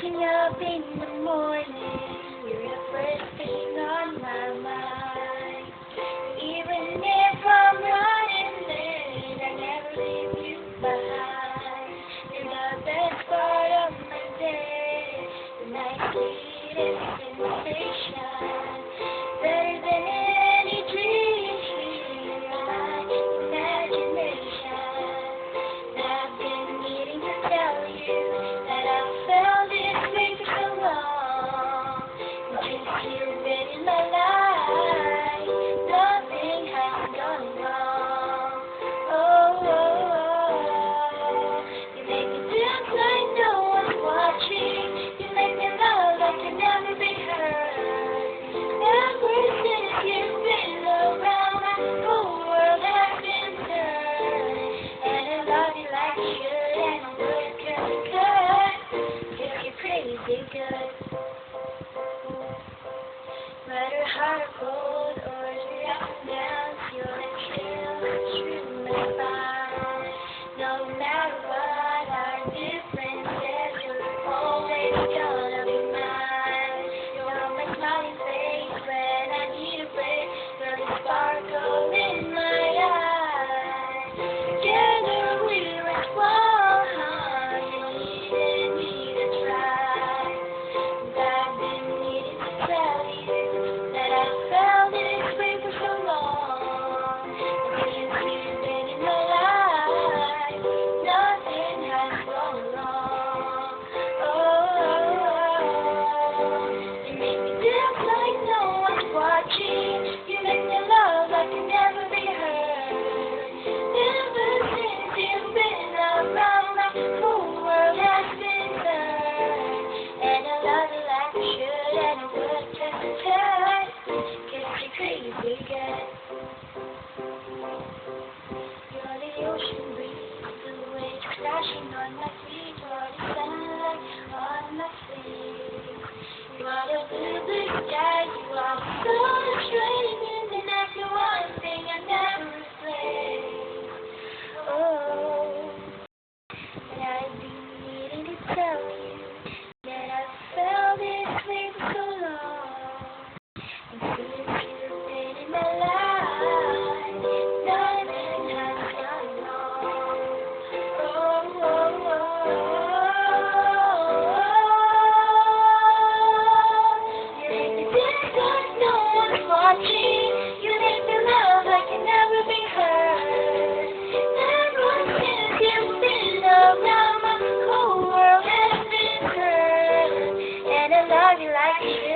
Waking up in the morning, you're the first thing on my mind. Even if I'm running late, I never leave you behind. You're the best part of my day, my sweetest sensation. Better than any dream in my imagination. I've been needing to tell you that I felt this way for so long. Since you've been in my life, nothing has gone wrong. Oh, you make me dance like no one's watching. You make me love like can never be heard. Ever since you've been around, my whole world has been turned. And I love you like you should, and I would could. You're crazy good. Matter hard or cold, or your ups and downs, you're chill through my spine. No matter what our differences, you're always gonna be mine. You're my smiling face when I need a break. You're the sparkle in my eyes. Together we were one. You needed me to try. And I've been needing to tell you that I felt this way for so long. And since you've been in my life, nothing has gone wrong. Oh, you make me dance like no one's watching. You make me love like can never be heard. Ever since you've been around, my whole world has been turned. And I love you like I should, and I would turn. Cause you're crazy good. You're the ocean breeze, the waves crashing on my feet. You're the sunlight on my face. You are the blue sky, you are the sun shining, and that's the one thing I never replace. Oh, and I've been needing to tell you that I felt this way for so long. And since you've been in my life, nothing has gone wrong. You make me dance like no one's watching. You make me love like can never be heard. Ever since you've been around, my whole world has been turned. And I love you like you should.